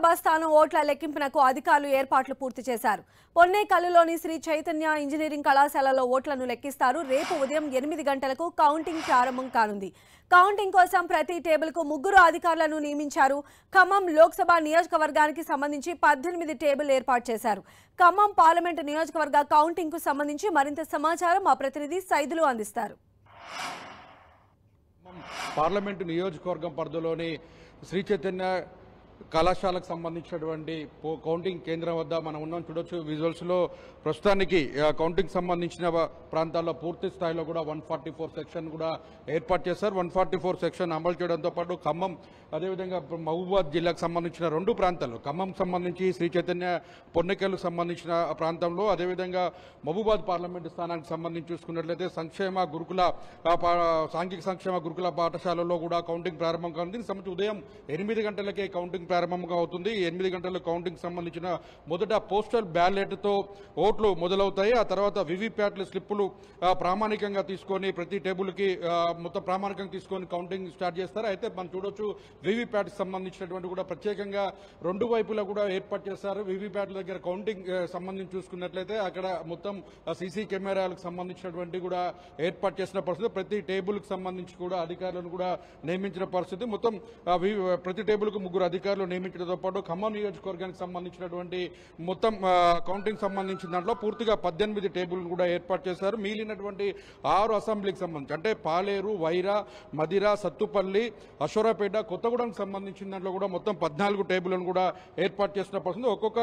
లోక్సభ స్థానం ఓట్ల లెక్కింపునకు అధికారులు ఏర్పాట్లు పూర్తి చేశారు. పొన్నేకల్లులోని శ్రీ చైతన్య ఇంజనీరింగ్ కళాశాలలో ఓట్లను లెక్కిస్తారు. రేపు ఉదయం 8 గంటలకు కౌంటింగ్ ప్రారంభం కానుంది. కౌంటింగ్ కోసం ప్రతి టేబుల్కు 3 అధికారులను నియమించారు. ఖమ్మం లోక్సభ నియోజకవర్గానికి సంబంధించి 18 టేబుల్ ఏర్పాటు చేశారు. ఖమ్మం పార్లమెంటు నియోజకవర్గ కౌంటింగ్కు సంబంధించి మరింత సమాచారం మా ప్రతినిధి సైదులు అందిస్తారు. పార్లమెంటు నియోజకవర్గం పరిధిలోని శ్రీ చైతన్య కళాశాలకు సంబంధించినటువంటి కౌంటింగ్ కేంద్రం వద్ద మనం ఉన్నాం. చూడొచ్చు విజువల్స్ లో ప్రస్తుతానికి కౌంటింగ్ సంబంధించిన ప్రాంతాల్లో పూర్తి స్థాయిలో కూడా 144 సెక్షన్ కూడా ఏర్పాటు చేశారు. 144 సెక్షన్ అమలు చేయడంతో పాటు ఖమ్మం అదేవిధంగా మహబూబాద్ జిల్లాకు సంబంధించిన 2 ప్రాంతాలు, ఖమ్మం సంబంధించి శ్రీ చైతన్య పొన్నెకల్లుకు సంబంధించిన ప్రాంతంలో, అదేవిధంగా మహబూబాద్ పార్లమెంటు స్థానానికి సంబంధించి చూసుకున్నట్లయితే సాంఘిక సంక్షేమ గురుకుల పాఠశాలలో కూడా కౌంటింగ్ ప్రారంభం కానుంది. దీనికి సంబంధించి ఉదయం 8 గంటలకే కౌంటింగ్ ప్రారంభంగా అవుతుంది. 8 గంటల కౌంటింగ్ సంబంధించిన మొదట పోస్టల్ బ్యాలెట్ తో ఓట్లు మొదలవుతాయి. ఆ తర్వాత వివిప్యాట్ల స్లిప్పులు ప్రామాణికంగా తీసుకొని ప్రతి టేబుల్ కి మొత్తం ప్రామాణికంగా తీసుకొని కౌంటింగ్ స్టార్ట్ చేస్తారు. అయితే మనం చూడొచ్చు వివిప్యాట్ సంబంధించినటువంటి కూడా ప్రత్యేకంగా 2 వైపులా కూడా ఏర్పాటు చేస్తారు. వివిప్యాట్ల దగ్గర కౌంటింగ్ సంబంధించి చూసుకున్నట్లయితే అక్కడ మొత్తం సీసీ కెమెరాలకు సంబంధించినటువంటి కూడా ఏర్పాటు చేసిన పరిస్థితి. ప్రతి టేబుల్ కి సంబంధించి కూడా అధికారులను కూడా నియమించిన పరిస్థితి. మొత్తం ప్రతి టేబుల్ కు 3 అధికారులు నియమించడంతో పాటు ఖమ్మం నియోజకవర్గానికి సంబంధించినటువంటి మొత్తం కౌంటింగ్ సంబంధించిన దాంట్లో పూర్తిగా 18 టేబుల్ కూడా ఏర్పాటు చేశారు. మిగిలినటువంటి 6 అసెంబ్లీకి సంబంధించి అంటే పాలేరు, వైరా, మదిర, సత్తుపల్లి, అశోరాపేట, కొత్తగూడెంకి సంబంధించిన దాంట్లో కూడా మొత్తం 14 టేబుల్లను కూడా ఏర్పాటు చేసిన పరిస్థితి. ఒక్కొక్క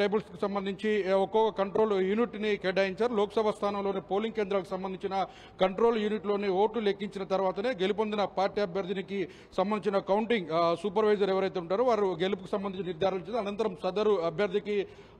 టేబుల్స్ కి సంబంధించి ఒక్కొక్క కంట్రోల్ యూనిట్ ని కేటాయించారు. లోక్సభ స్థానంలోని పోలింగ్ కేంద్రాలకు సంబంధించిన కంట్రోల్ యూనిట్ లోని ఓట్లు లెక్కించిన తర్వాతనే గెలుపొందిన పార్టీ అభ్యర్థినికి సంబంధించిన కౌంటింగ్ సూపర్వైజర్ ఎవరైతే ఉంటారో వారు గెలుపుకు సంబంధించి నిర్ధారించారు. అనంతరం సదరు అభ్యర్థికి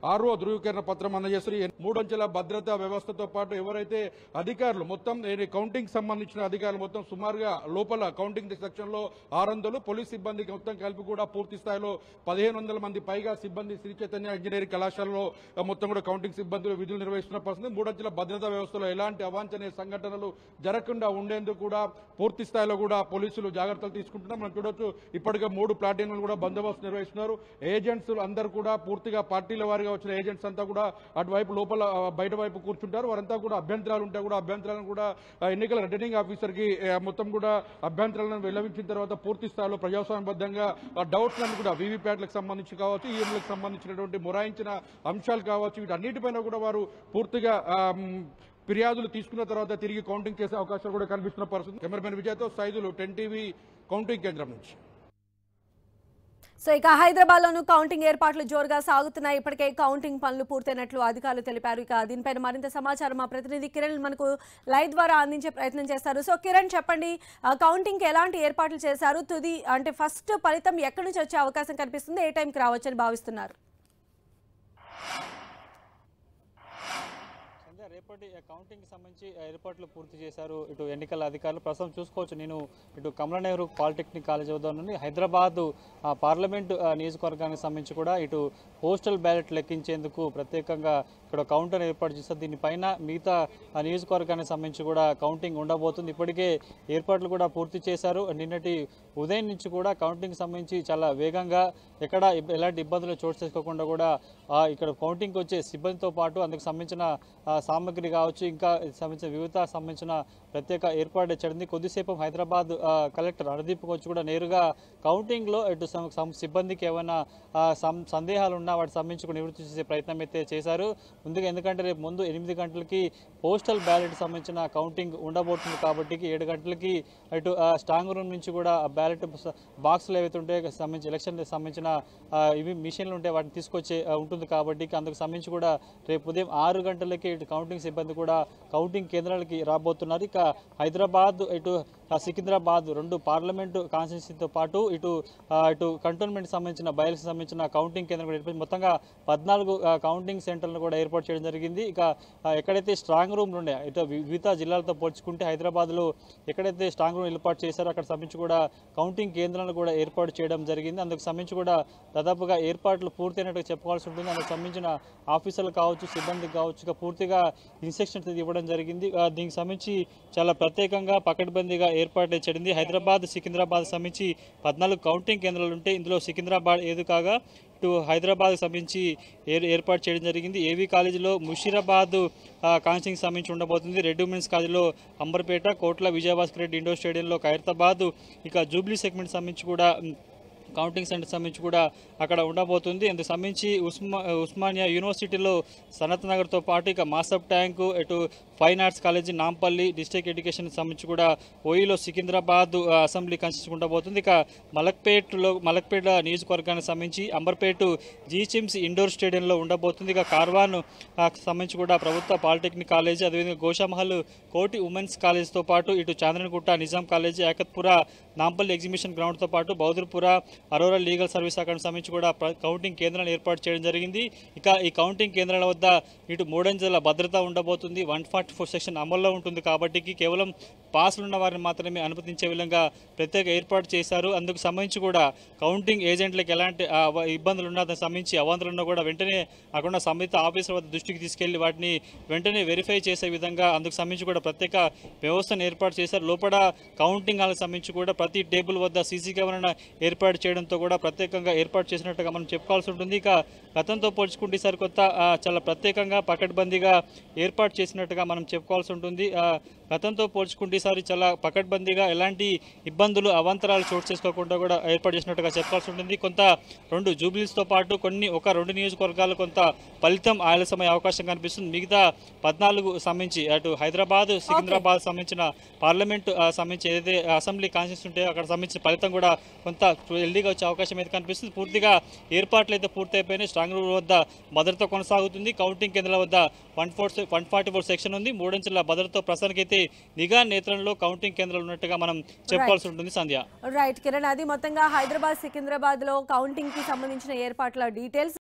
6వ ధృవీకరణ పత్రం అందజేస్తారు. 3 అంచెల భద్రతా వ్యవస్థతో పాటు ఎవరైతే అధికారులు మొత్తం కౌంటింగ్ సంబంధించిన అధికారులు మొత్తం సుమారుగా లోపల కౌంటింగ్ సెక్షన్ లో 600, పోలీస్ సిబ్బందికి మొత్తం కలిపి కూడా పూర్తి స్థాయిలో 1500 మంది పైగా సిబ్బంది శ్రీ చైతన్య ఇంజనీరింగ్ కళాశాలలో మొత్తం కూడా కౌంటింగ్ సిబ్బందులు విధులు నిర్వహిస్తున్న పరిస్థితి. 3 అంచెల భద్రతా వ్యవస్థలో ఎలాంటి అవాంఛనీయ సంఘటనలు జరగకుండా ఉండేందుకు కూడా పూర్తి స్థాయిలో కూడా పోలీసులు జాగ్రత్తలు తీసుకుంటున్నారు. మనం చూడొచ్చు ఇప్పటికే 3 ప్లాటిన్లు కూడా బందోబస్తు నిర్వహిస్తున్నారు. ఏజెంట్స్ అందరూ కూడా పూర్తిగా పార్టీల వారిగా వచ్చిన ఏజెంట్స్ అంతా కూడా అటువైపు లోపల బయట వైపు కూర్చుంటారు. వారంతా కూడా అభ్యంతరాలు ఉంటే కూడా అభ్యంతరాలను కూడా ఎన్నికల రిటర్నింగ్ ఆఫీసర్ కి మొత్తం కూడా అభ్యంతరాలను వెల్లడించిన తర్వాత పూర్తి స్థాయిలో ప్రజాస్వామ్యబద్ధంగా డౌట్స్ అన్ని కూడా వీవీప్యాట్లకు సంబంధించి కావచ్చు, ఈఎంలకు సంబంధించినటువంటి మొరాయించిన అంశాలు కావచ్చు, వీటన్నిటిపైన కూడా వారు పూర్తిగా ఫిర్యాదులు తీసుకున్న తర్వాత తిరిగి కౌంటింగ్ చేసే అవకాశాలు కూడా కనిపిస్తున్న పరిస్థితి. కెమెరామెన్ విజయ్తో సైదులు, 10 టీవీ కౌంటింగ్ కేంద్రం నుంచి. సో ఇక హైదరాబాద్ లోను కౌంటింగ్ ఏర్పాట్లు జోరుగా సాగుతున్నాయి. ఇప్పటికే కౌంటింగ్ పనులు పూర్తయినట్లు అధికారులు తెలిపారు. ఇక దీనిపైన మరింత సమాచారం మా ప్రతినిధి కిరణ్ మనకు లైవ్ ద్వారా అందించే ప్రయత్నం చేస్తారు. సో కిరణ్, చెప్పండి, కౌంటింగ్ కి ఎలాంటి ఏర్పాట్లు చేశారు? తుది అంటే ఫస్ట్ ఫలితం ఎక్కడి నుంచి వచ్చే అవకాశం కనిపిస్తుంది? ఏ టైంకి రావచ్చని భావిస్తున్నారు? రేపటి కౌంటింగ్ సంబంధించి ఏర్పాట్లు పూర్తి చేశారు ఇటు ఎన్నికల అధికారులు. ప్రస్తుతం చూసుకోవచ్చు, నేను ఇటు కమలా నెహ్రూ పాలిటెక్నిక్ కాలేజ్ వద్ద నుండి హైదరాబాద్ పార్లమెంటు నియోజకవర్గానికి సంబంధించి కూడా ఇటు పోస్టల్ బ్యాలెట్ లెక్కించేందుకు ప్రత్యేకంగా ఇక్కడ కౌంటర్ ఏర్పాటు చేస్తారు. దీనిపైన మిగతా నియోజకవర్గానికి సంబంధించి కూడా కౌంటింగ్ ఉండబోతుంది. ఇప్పటికే ఏర్పాట్లు కూడా పూర్తి చేశారు. నిన్నటి ఉదయం నుంచి కూడా కౌంటింగ్ సంబంధించి చాలా వేగంగా ఎక్కడ ఎలాంటి ఇబ్బందులు చోటు చేసుకోకుండా కూడా ఇక్కడ కౌంటింగ్కి వచ్చే సిబ్బందితో పాటు అందుకు సంబంధించిన సామగ్రి కావచ్చు, ఇంకా సంబంధించిన ప్రత్యేక ఏర్పాటు చేయడం. కొద్దిసేపు హైదరాబాద్ కలెక్టర్ హర్దీప్ వచ్చి కూడా నేరుగా కౌంటింగ్లో ఇటు సిబ్బందికి ఏమైనా సందేహాలు ఉన్నా వాటి సంబంధించి నివృత్తి చేసే ప్రయత్నం అయితే చేశారు. ముందుగా ఎందుకంటే రేపు ముందు 8 గంటలకి పోస్టల్ బ్యాలెట్ సంబంధించిన కౌంటింగ్ ఉండబోతుంది కాబట్టి 7 గంటలకి ఇటు స్ట్రాంగ్ రూమ్ నుంచి కూడా బ్యాలెట్ బాక్సులు ఏవైతే ఉంటాయో సంబంధించి ఎలక్షన్ సంబంధించిన ఇవి మిషన్లు ఉంటాయి వాటిని తీసుకొచ్చే ఉంటుంది కాబట్టి అందుకు సంబంధించి కూడా రేపు ఉదయం 6 గంటలకి ఇటు కౌంటింగ్ సిబ్బంది కూడా కౌంటింగ్ కేంద్రాలకి రాబోతున్నారు. ఇక హైదరాబాద్ ఇటు సికింద్రాబాద్ 2 పార్లమెంటు కాన్స్టిట్యున్సీతో పాటు ఇటు కంటోన్మెంట్ సంబంధించిన బయలుకి సంబంధించిన కౌంటింగ్ కేంద్రం కూడా ఏర్పాటు, మొత్తంగా 14 కౌంటింగ్ సెంటర్లను కూడా ఏర్పాటు చేయడం జరిగింది. ఇక ఎక్కడైతే స్ట్రాంగ్ రూమ్లు ఉన్నాయో ఇటు వివిధ జిల్లాలతో పోల్చుకుంటే హైదరాబాద్లో ఎక్కడైతే స్ట్రాంగ్ రూమ్ ఏర్పాటు చేశారో అక్కడ సంబంధించి కూడా కౌంటింగ్ కేంద్రాలను కూడా ఏర్పాటు చేయడం జరిగింది. అందుకు సంబంధించి కూడా దాదాపుగా ఏర్పాట్లు పూర్తయినట్టుగా చెప్పుకోవాల్సి ఉంటుంది. అందుకు సంబంధించిన ఆఫీసర్లు కావచ్చు, సిబ్బంది కావచ్చు, పూర్తిగా ఇన్స్ట్రక్షన్స్ ఇవ్వడం జరిగింది. దీనికి సంబంధించి చాలా ప్రత్యేకంగా పకడ్బందీగా ఏర్పాటు చేయడింది. హైదరాబాద్ సికింద్రాబాద్ సంబంధించి 14 కౌంటింగ్ కేంద్రాలు ఉంటాయి. ఇందులో సికింద్రాబాద్ ఏది కాగా ఇటు హైదరాబాద్ సంబంధించి ఏర్పాటు చేయడం జరిగింది. ఏవీ కాలేజీలో ముషీరాబాద్ కాన్స్టిట్యూన్సీకి సంబంధించి ఉండబోతుంది. రెడ్ ఉమెన్స్ కాలేజీలో అంబర్పేట, కోట్ల విజయభాస్కర్ రెడ్డి ఇండోర్ స్టేడియంలో ఖైరతాబాద్, ఇక జూబ్లీ సెగ్మెంట్ సంబంధించి కూడా కౌంటింగ్ సెంటర్ సంబంధించి కూడా అక్కడ ఉండబోతుంది. అందుకు సంబంధించి ఉస్మానియా యూనివర్సిటీలో సనత్ నగర్తో పాటు ఇక మాసప్ ట్యాంకు, ఇటు fine arts college Nampally, district education సంబంధించి కూడా ఓయిలో సికింద్రాబాద్ అసెంబ్లీ కాన్స్టిట్యూన్సీ ఉండబోతుంది. ఇక మలక్పేట నియోజకవర్గానికి సంబంధించి అంబర్పేట జీహెచ్ఎంసీ ఇండోర్ స్టేడియంలో ఉండబోతుంది. ఇక కార్వాన్ సంబంధించి కూడా ప్రభుత్వ పాలిటెక్నిక్ కాలేజీ, అదేవిధంగా గోషామహల్ కోటి ఉమెన్స్ కాలేజ్తో పాటు ఇటు చాంద్రన్గుట్ట నిజాం కాలేజీ, యాకత్పుర నాంపల్లి ఎగ్జిబిషన్ గ్రౌండ్తో పాటు బౌద్ధర్పుర అరోరా లీగల్ సర్వీస్ అకాడమీ సంబంధించి కూడా కౌంటింగ్ కేంద్రాలను ఏర్పాటు చేయడం జరిగింది. ఇక ఈ కౌంటింగ్ కేంద్రాల వద్ద ఇటు 3 అంచెల భద్రత ఉండబోతుంది. 144 సెక్షన్ అమల్లో ఉంటుంది కాబట్టి కేవలం పాస్లు ఉన్న వారిని మాత్రమే అనుమతించే విధంగా ప్రత్యేక ఏర్పాటు చేశారు. అందుకు సంబంధించి కూడా కౌంటింగ్ ఏజెంట్లకు ఎలాంటి ఇబ్బందులు ఉన్నా దానికి సంబంధించి అవాంతలు ఉన్నా కూడా వెంటనే అక్కడ సంబంధిత ఆఫీసర్ వద్ద దృష్టికి తీసుకెళ్లి వాటిని వెంటనే వెరిఫై చేసే విధంగా అందుకు సంబంధించి కూడా ప్రత్యేక వ్యవస్థను ఏర్పాటు చేశారు. లోపల కౌంటింగ్ హాల్కి సంబంధించి కూడా ప్రతి టేబుల్ వద్ద సీసీ కెమెరా ఏర్పాటు చేయడంతో కూడా ప్రత్యేకంగా ఏర్పాటు చేసినట్టుగా మనం చెప్పుకోవాల్సి ఉంటుంది. ఇక గతంతో పోల్చుకుంటే ఈసారి కొత్త చాలా ప్రత్యేకంగా పకడ్బందీగా ఏర్పాటు చేసినట్టుగా మనం చెప్పుకోవాల్సి ఉంటుంది. గతంతో పోల్చుకుంటే ఈసారి చాలా పకడ్బందీగా ఎలాంటి ఇబ్బందులు అవాంతరాలు చోటు చేసుకోకుండా కూడా ఏర్పాటు చేసినట్టుగా చెప్పుకోవాల్సి ఉంటుంది. కొంత 2 జూబ్లీస్తో పాటు ఒక 2 నియోజకవర్గాలు కొంత ఫలితం ఆలస్యమయ్యే అవకాశం కనిపిస్తుంది. మిగతా 14 సంబంధించి అటు హైదరాబాద్ సికింద్రాబాద్ సంబంధించిన పార్లమెంట్ సంబంధించి ఏదైతే అసెంబ్లీ కాన్స్టిట్యూన్సీ ఉంటే అక్కడ సంబంధించిన ఫలితం కూడా కొంత హెల్దీగా వచ్చే అవకాశం అయితే కనిపిస్తుంది. పూర్తిగా ఏర్పాట్లు అయితే పూర్తయిపోయినాయి. స్ట్రాంగ్ రూమ్ వద్ద భద్రత కొనసాగుతుంది. కౌంటింగ్ కేంద్రాల వద్ద 144 సెక్షన్ ఉంది. 3 అంచెల భద్రతతో ప్రస్తుతానికైతే నిఘా నేత్రంలో కౌంటింగ్ కేంద్రాలు ఉన్నట్టుగా మనం చెప్పుకోవాల్సి ఉంటుంది. సంధ్య. రైట్ కిరణ్, అది మొత్తంగా హైదరాబాద్ సికింద్రాబాద్ లో కౌంటింగ్ కి సంబంధించిన ఏర్పాట్ల డీటెయిల్స్.